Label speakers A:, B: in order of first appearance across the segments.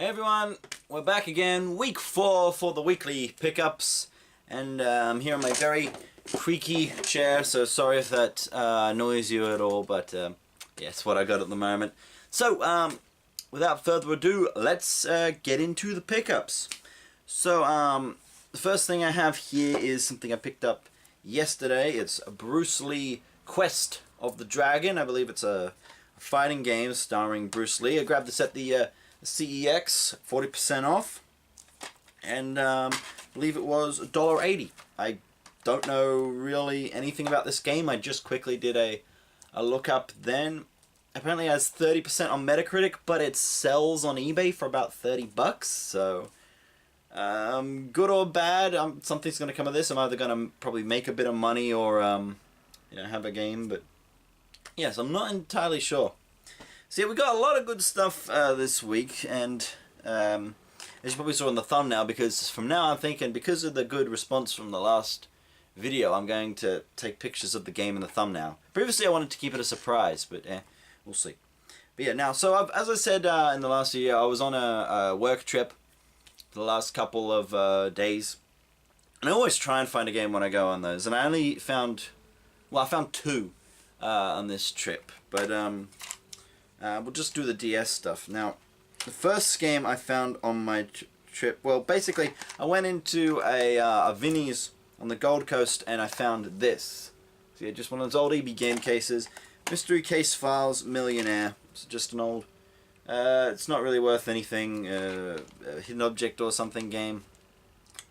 A: Hey everyone, we're back again, week 4 for the weekly pickups, and I'm here in my very creaky chair, so sorry if that annoys you at all, but yeah, it's what I got at the moment. So, without further ado, let's get into the pickups. So, the first thing I have here is something I picked up yesterday. It's a Bruce Lee Quest of the Dragon. I believe it's a fighting game starring Bruce Lee. I grabbed this at the CEX, 40% off, and I believe it was $1.80. I don't know really anything about this game. I just quickly did a look up then. Apparently it has 30% on Metacritic, but it sells on eBay for about 30 bucks, so good or bad, something's going to come of this. I'm either going to probably make a bit of money or you know, have a game, but yes, I'm not entirely sure. So yeah, we got a lot of good stuff this week, and as you probably saw in the thumbnail, because from now I'm thinking, because of the good response from the last video, I'm going to take pictures of the game in the thumbnail. Previously I wanted to keep it a surprise, but we'll see. But yeah, now, so as I said in the last video, I was on a work trip for the last couple of days, and I always try and find a game when I go on those, and I only found, well, I found 2 on this trip, but we'll just do the DS stuff. Now, the first game I found on my trip, well, basically, I went into a Vinnie's on the Gold Coast, and I found this. So yeah, just one of those old EB game cases. Mystery Case Files Millionaire. It's just an old, it's not really worth anything, a hidden object or something game.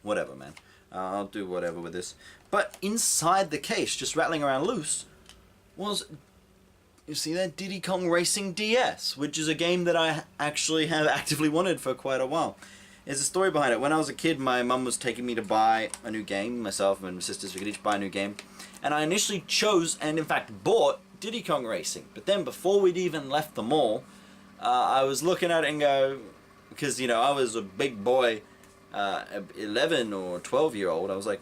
A: Whatever, man. I'll do whatever with this. But inside the case, just rattling around loose, was, you see that, Diddy Kong Racing DS, which is a game that I actually have actively wanted for quite a while. There's a story behind it. When I was a kid, my mum was taking me to buy a new game. Myself and my sisters, we could each buy a new game. And I initially chose, and in fact bought, Diddy Kong Racing. But then before we'd even left the mall, I was looking at it and go, because, you know, I was a big boy, 11 or 12-year-old, I was like,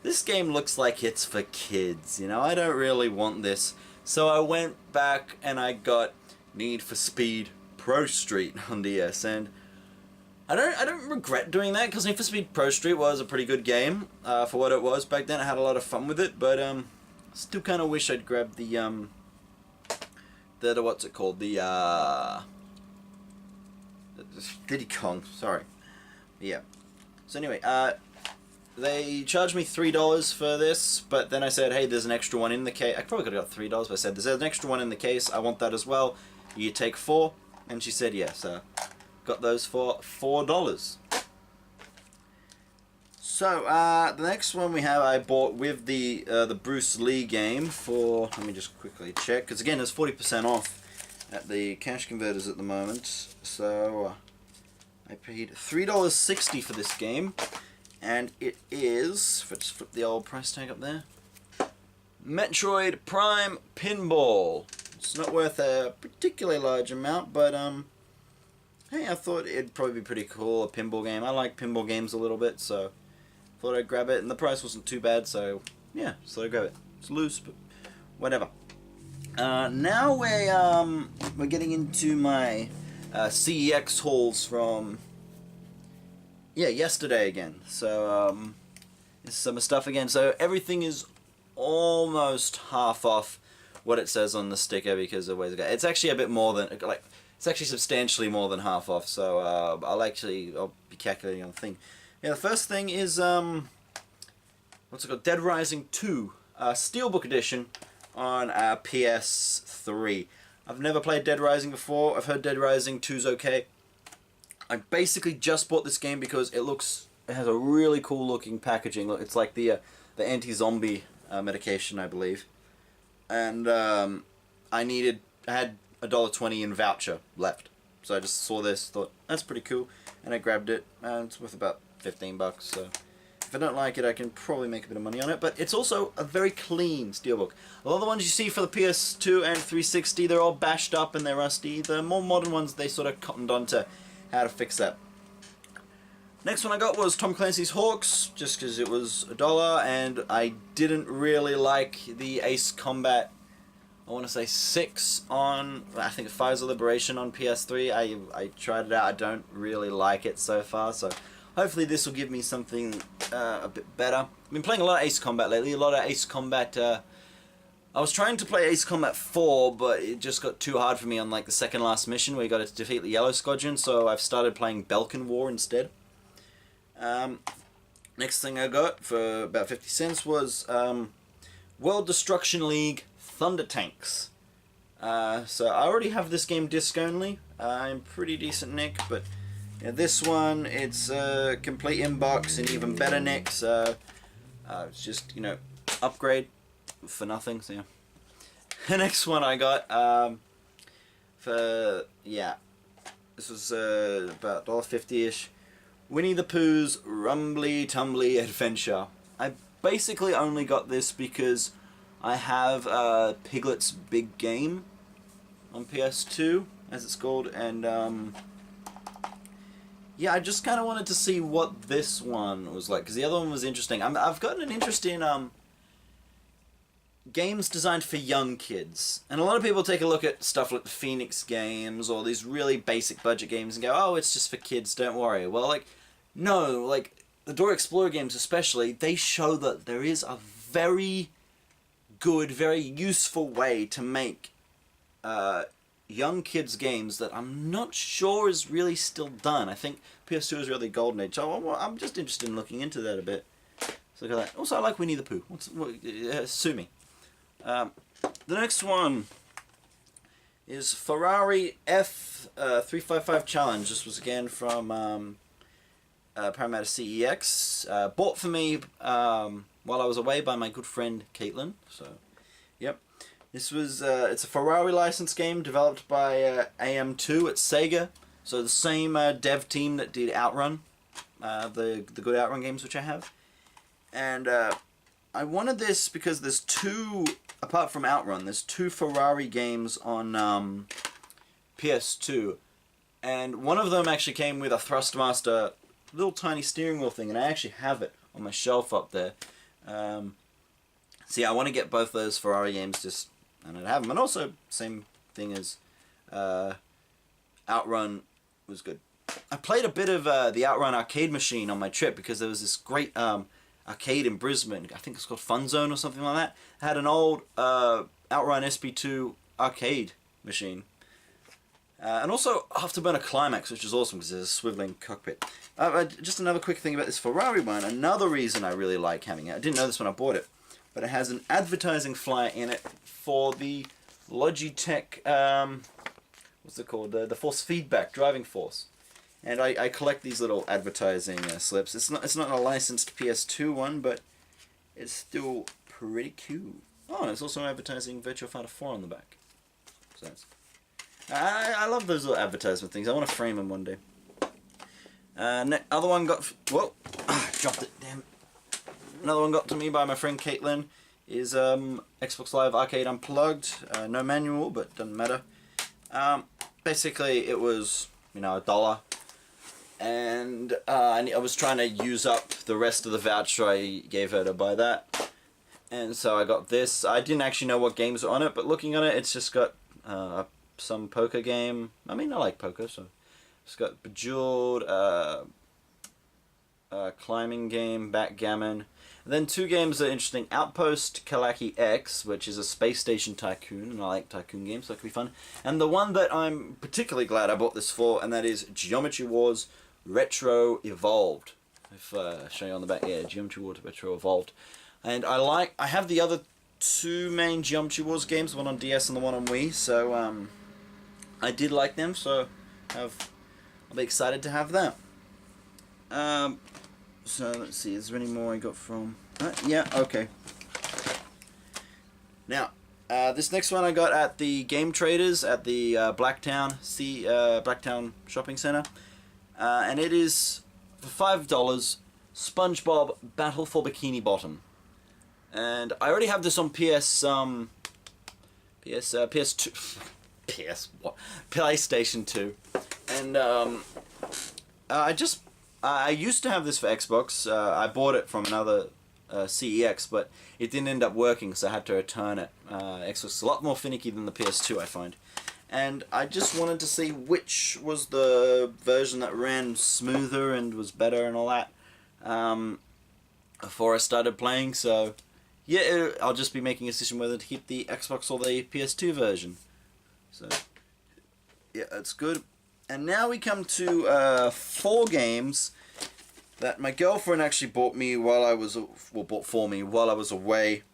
A: this game looks like it's for kids, you know, I don't really want this. So I went back and I got Need for Speed Pro Street on DS, and I don't regret doing that, because Need for Speed Pro Street was a pretty good game for what it was back then. I had a lot of fun with it, but still kind of wish I'd grabbed the what's it called, the Diddy Kong, sorry. Yeah. So anyway, they charged me $3 for this, but then I said, hey, there's an extra one in the case. I probably could have got $3, but I said, there's an extra one in the case, I want that as well. You take 4, and she said yes. Got those for $4. So, the next one we have, I bought with the Bruce Lee game for, let me just quickly check, because again, there's 40% off at the cash converters at the moment. So, I paid $3.60 for this game. And it is, if I just flip the old price tag up there, Metroid Prime Pinball. It's not worth a particularly large amount, but hey, I thought it'd probably be pretty cool, a pinball game. I like pinball games a little bit, so thought I'd grab it, and the price wasn't too bad, so yeah, so I grab it. It's loose, but whatever. Now we're getting into my CEX hauls from, yeah, yesterday again. So this is some stuff again. So everything is almost half off what it says on the sticker, because of ways ago. It's actually a bit more than, like, it's actually substantially more than half off. So I'll be calculating on the thing. Yeah, the first thing is what's it called? Dead Rising 2 Steelbook Edition on PS3. I've never played Dead Rising before. I've heard Dead Rising 2's okay. I basically just bought this game because it has a really cool looking packaging. Look, it's like the anti-zombie medication, I believe. And I had $1.20 in voucher left. So I just saw this, thought, that's pretty cool, and I grabbed it, and it's worth about 15 bucks, so if I don't like it, I can probably make a bit of money on it. But it's also a very clean steelbook. A lot of the ones you see for the PS2 and 360, they're all bashed up and they're rusty. The more modern ones, they sort of cottoned on to how to fix that. Next one I got was Tom Clancy's Hawks, just because it was $1, and I didn't really like the Ace Combat I want to say 6 on, I think, Fires of Liberation on PS3. I tried it out. I don't really like it so far, so hopefully this will give me something a bit better. I've been playing a lot of Ace Combat lately. A lot of Ace Combat. I was trying to play Ace Combat 4, but it just got too hard for me on like the second last mission where you got to defeat the Yellow Squadron, so I've started playing Belkan War instead. Next thing I got for about 50 cents was World Destruction League Thunder Tanks. So I already have this game disc only. I'm pretty decent nick, but yeah, this one, it's a complete inbox and even better nick, so it's just, you know, upgrade for nothing, so yeah. The next one I got, for, yeah, this was about $1.50-ish. Winnie the Pooh's Rumbly Tumbly Adventure. I basically only got this because I have Piglet's Big Game on PS2, as it's called, and yeah, I just kind of wanted to see what this one was like, because the other one was interesting. I've gotten an interest in games designed for young kids, and a lot of people take a look at stuff like the Phoenix games or these really basic budget games and go, oh, it's just for kids, don't worry. Well, like, no, like the Dora Explorer games especially, they show that there is a very good, very useful way to make young kids games that I'm not sure is really still done. I think PS2 is really golden age, so I'm just interested in looking into that a bit. So look at that. Also, I like Winnie the Pooh. Sue me. The next one is Ferrari F355 Challenge. This was again from Parramatta CEX. Bought for me while I was away by my good friend Caitlin. So, yep. This was it's a Ferrari licensed game developed by AM2 at Sega. So the same dev team that did Outrun, the good Outrun games which I have. And I wanted this because there's two, apart from Outrun, there's two Ferrari games on PS2. And one of them actually came with a Thrustmaster little tiny steering wheel thing, and I actually have it on my shelf up there. So yeah, I want to get both those Ferrari games just, and I have them. And also, same thing as Outrun was good. I played a bit of the Outrun arcade machine on my trip because there was this great arcade in Brisbane. I think it's called Fun Zone or something like that. It had an old Outrun SP2 arcade machine. And also Afterburner Climax, which is awesome because there's a swiveling cockpit. Just another quick thing about this Ferrari one. Another reason I really like having it. I didn't know this when I bought it, but it has an advertising flyer in it for the Logitech, what's it called? The force feedback driving force. And I collect these little advertising slips. It's not a licensed PS2 one, but it's still pretty cool. Oh, and it's also advertising Virtua Fighter 4 on the back. So that's, I love those little advertisement things. I want to frame them one day. Other one got... Whoa! Dropped it, damn. Another one got to me by my friend Caitlin is Xbox Live Arcade Unplugged. No manual, but doesn't matter. Basically, it was, you know, $1. And I was trying to use up the rest of the voucher I gave her to buy that. And so I got this. I didn't actually know what games were on it, but looking at it, it's just got some poker game. I mean, I like poker, so it's got Bejeweled, climbing game, backgammon. And then two games that are interesting. Outpost Kalaki X, which is a space station tycoon, and I like tycoon games, so that could be fun. And the one that I'm particularly glad I bought this for, and that is Geometry Wars Retro Evolved. If I show you on the back, yeah, Geometry Wars Retro Evolved. And I have the other two main Geometry Wars games, the one on DS and the one on Wii, so I did like them, so I'll be excited to have that. So let's see, is there any more I got from... yeah, okay. Now, this next one I got at the Game Traders at the Blacktown Shopping Centre. And it is, for $5, SpongeBob Battle for Bikini Bottom. And I already have this on PS2... PlayStation 2. And I used to have this for Xbox. I bought it from another CEX, but it didn't end up working, so I had to return it. Xbox is a lot more finicky than the PS2, I find. And I just wanted to see which was the version that ran smoother and was better and all that before I started playing. So yeah, I'll just be making a decision whether to keep the Xbox or the PS2 version. So yeah, that's good. And now we come to 4 games that my girlfriend actually bought me while I was, well, bought for me while I was away.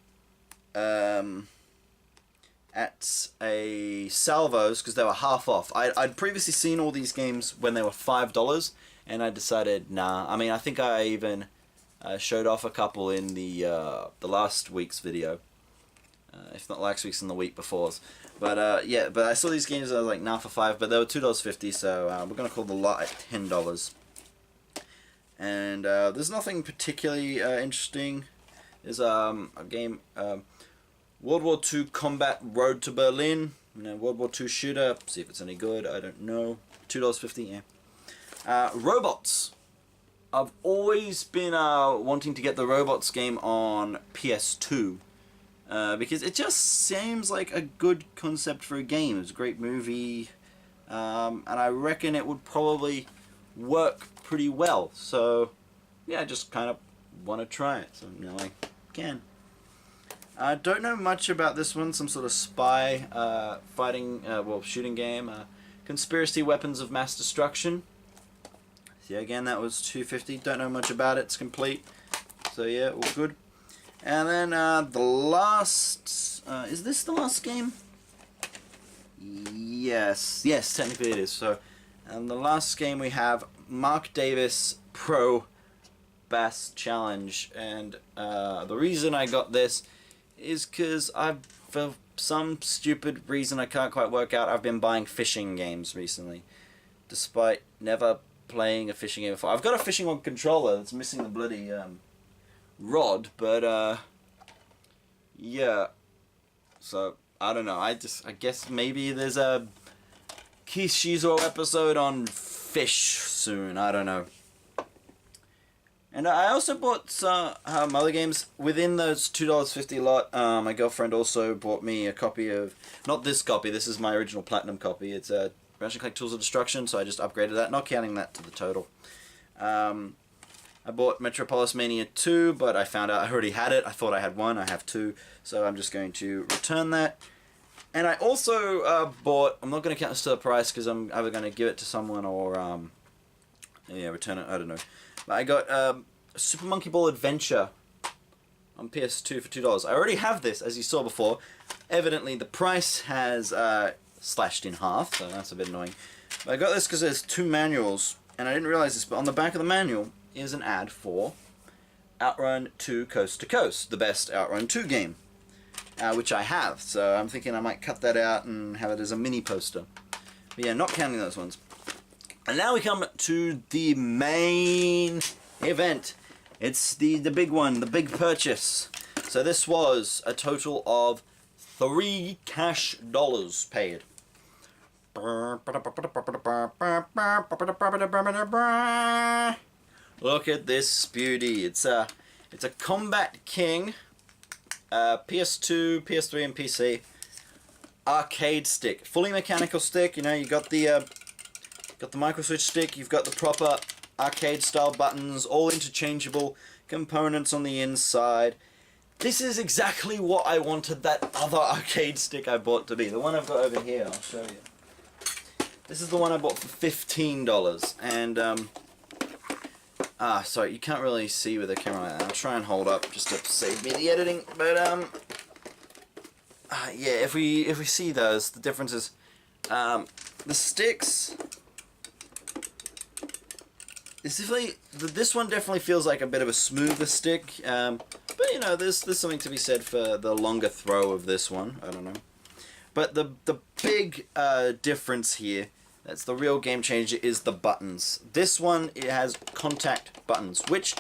A: At a Salvos, because they were half off. I'd previously seen all these games when they were $5, and I decided, nah. I mean, I think I even showed off a couple in the last week's video, if not last week's, in the week before's. But yeah, but I saw these games and I was like, nah, for $5, but they were $2.50, so we're gonna call the lot at $10. And there's nothing particularly interesting. There's a game. World War II Combat Road to Berlin. You know, World War II shooter. See if it's any good. I don't know. $2.50, yeah. Robots. I've always been wanting to get the Robots game on PS2. Because it just seems like a good concept for a game. It's a great movie. And I reckon it would probably work pretty well. So, yeah, I just kind of want to try it. So, you know, I can. I don't know much about this one. Some sort of spy fighting, well, shooting game. Conspiracy Weapons of Mass Destruction. So yeah, again, that was $2.50. Don't know much about it. It's complete. So yeah, all good. And then the last, is this the last game? Yes, technically it is. So, and the last game we have Mark Davis Pro Bass Challenge, and the reason I got this is because for some stupid reason I can't quite work out, I've been buying fishing games recently, despite never playing a fishing game before. I've got a fishing rod controller that's missing the bloody rod, but yeah, so I don't know. I guess maybe there's a Keith Shizo episode on fish soon. I don't know. And I also bought some other games within those $2.50 lot. My girlfriend also bought me a copy of, not this copy, this is my original Platinum copy. It's a Ratchet & Clank Tools of Destruction, so I just upgraded that, not counting that to the total. I bought Metropolis Mania 2, but I found out I already had it. I thought I had one, I have 2, so I'm just going to return that. And I also bought, I'm not going to count this to the price because I'm either going to give it to someone or yeah, return it, I don't know. But I got Super Monkey Ball Adventure on PS2 for $2. I already have this, as you saw before. Evidently, the price has slashed in half, so that's a bit annoying. But I got this because there's 2 manuals, and I didn't realize this, but on the back of the manual is an ad for Outrun 2 Coast to Coast, the best Outrun 2 game, which I have. So I'm thinking I might cut that out and have it as a mini poster. But yeah, not counting those ones. And now we come to the main event. It's the big one, the big purchase. So this was a total of $3 cash paid. Look at this beauty. It's a Combat King, PS2, PS3, and PC arcade stick, fully mechanical stick. You know, you got the micro switch stick, you've got the proper arcade style buttons, all interchangeable components on the inside. This is exactly what I wanted that other arcade stick I bought to be. The one I've got over here, I'll show you. This is the one I bought for $15, and sorry, you can't really see with the camera like that. I'll try and hold up just to save me the editing, but yeah, if we see those, the differences, the sticks. This one definitely feels like a bit of a smoother stick, but you know, there's something to be said for the longer throw of this one. I don't know, but the big difference here, that's the real game changer, is the buttons. This one, it has contact buttons, which,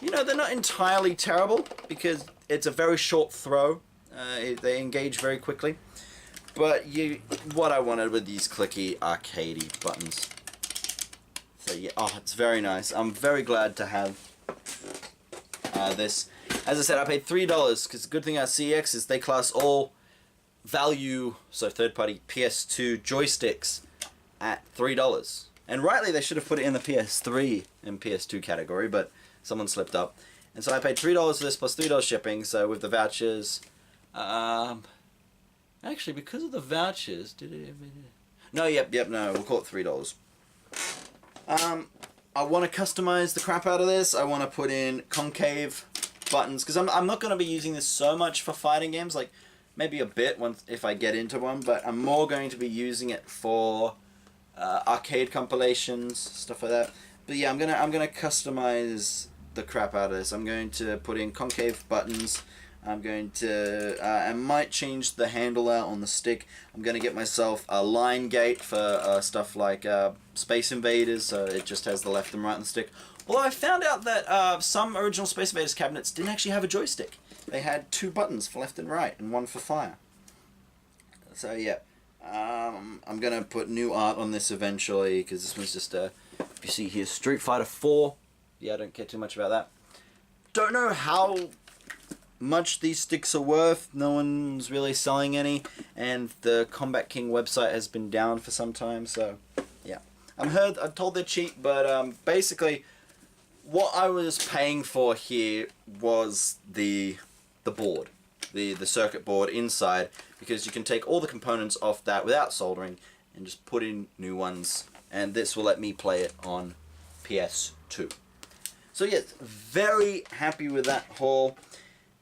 A: you know, they're not entirely terrible because it's a very short throw. They engage very quickly, but what I wanted with these clicky arcadey buttons. So yeah, oh, it's very nice. I'm very glad to have this. As I said, I paid $3 because the good thing about CEX is they class all value, so third-party PS2 joysticks at $3. And rightly, they should have put it in the PS3 and PS2 category, but someone slipped up. And so I paid $3 for this plus $3 shipping. So with the vouchers, actually because of the vouchers, did it? No, yep, no, we'll call it $3. I want to customize the crap out of this. I want to put in concave buttons because I'm not going to be using this so much for fighting games. Like maybe a bit once if I get into one, but I'm more going to be using it for arcade compilations, stuff like that. But yeah, I'm gonna customize the crap out of this. I'm going to put in concave buttons. I'm going to I might change the handle out on the stick. I'm going to get myself a line gate for stuff like Space Invaders, so it just has the left and right on the stick. Although I found out that some original Space Invaders cabinets didn't actually have a joystick. They had 2 buttons for left and right and 1 for fire. So yeah, I'm going to put new art on this eventually because this one's just if you see here, Street Fighter 4. Yeah, I don't care too much about that. Don't know how much these sticks are worth. No one's really selling any, and the Combat King website has been down for some time, so yeah. I'm told they're cheap, but basically what I was paying for here was the board, the circuit board inside, because you can take all the components off that without soldering and just put in new ones, and this will let me play it on PS2. So yes, very happy with that haul.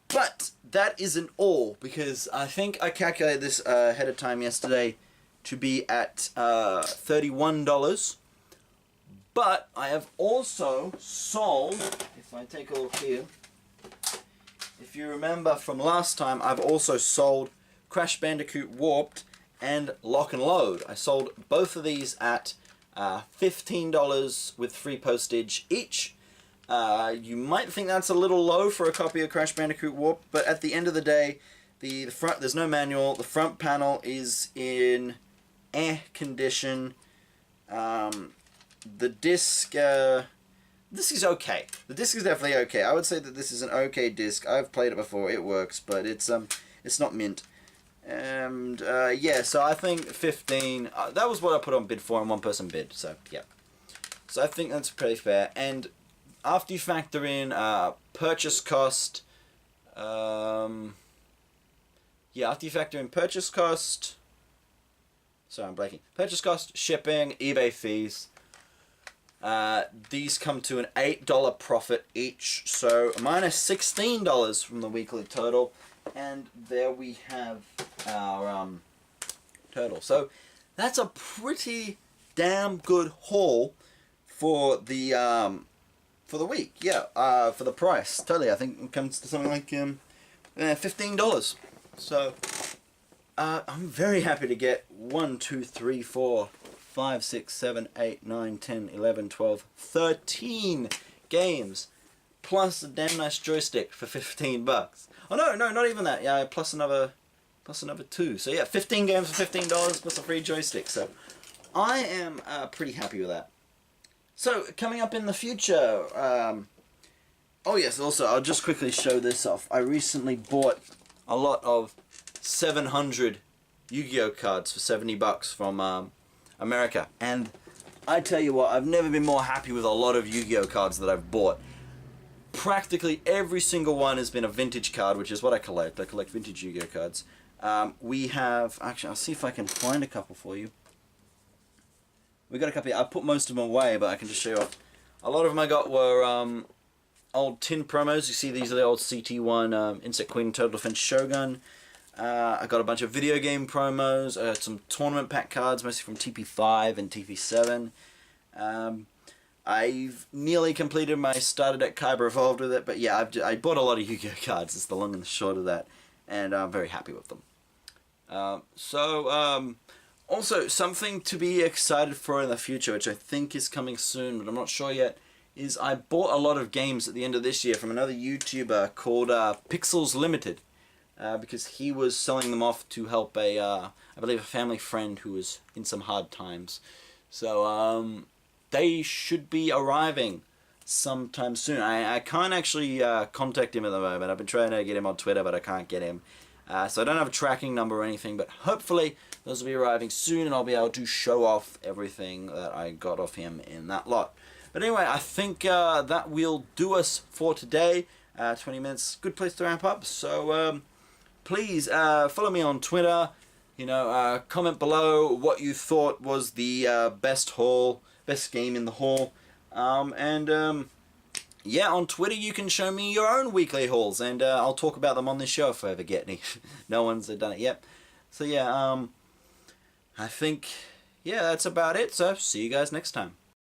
A: But that isn't all, because I think I calculated this ahead of time yesterday to be at $31. But I have also sold, if I take a look here, if you remember from last time, I've also sold Crash Bandicoot Warped and Lock and Load. I sold both of these at $15 with free postage each. You might think that's a little low for a copy of Crash Bandicoot Warp, but at the end of the day, the front, there's no manual. The front panel is in condition. The disc, this is okay. The disc is definitely okay. I would say that this is an okay disc. I've played it before. It works, but it's not mint. And yeah, so I think 15. That was what I put on bid for, and one person bid. So yeah. So I think that's pretty fair. And after you factor in purchase cost, after you factor in purchase cost, sorry, I'm blanking. Purchase cost, shipping, eBay fees, these come to an $8 profit each, so minus $16 from the weekly total, and there we have our total. So that's a pretty damn good haul for the week. Yeah, for the price. Totally, I think it comes to something like $15. So I'm very happy to get 1, 2, 3, 4, 5, 6, 7, 8, 9, 10, 11, 12, 13 games plus a damn nice joystick for $15. Oh no, not even that. Yeah, plus another 2. So yeah, 15 games for $15 plus a free joystick. So I am pretty happy with that. So, coming up in the future, oh yes, also, I'll just quickly show this off. I recently bought a lot of 700 Yu-Gi-Oh cards for $70 from America. And I tell you what, I've never been more happy with a lot of Yu-Gi-Oh cards that I've bought. Practically every single one has been a vintage card, which is what I collect. I collect vintage Yu-Gi-Oh cards. We have, actually, I'll see if I can find a couple for you. We got a couple. I put most of them away, but I can just show you off. A lot of them I got were old tin promos. You see, these are the old CT1 Insect Queen Total Defense Shogun. I got a bunch of video game promos. I got some tournament pack cards, mostly from TP5 and TP7. I've nearly completed my starter deck Kyber Evolved with it, but yeah, I bought a lot of Yu-Gi-Oh cards. It's the long and the short of that, and I'm very happy with them. Also, something to be excited for in the future, which I think is coming soon, but I'm not sure yet, is I bought a lot of games at the end of this year from another YouTuber called Pixels Limited, because he was selling them off to help I believe a family friend who was in some hard times. So, they should be arriving sometime soon. I can't actually contact him at the moment. I've been trying to get him on Twitter, but I can't get him. So I don't have a tracking number or anything, but hopefully those will be arriving soon and I'll be able to show off everything that I got off him in that lot. But anyway, I think that will do us for today. 20 minutes, good place to wrap up. So please follow me on Twitter. You know, comment below what you thought was the best game in the haul. Yeah, on Twitter you can show me your own weekly hauls, and I'll talk about them on this show if I ever get any. No one's done it yet. So yeah, I think, yeah, that's about it. So see you guys next time.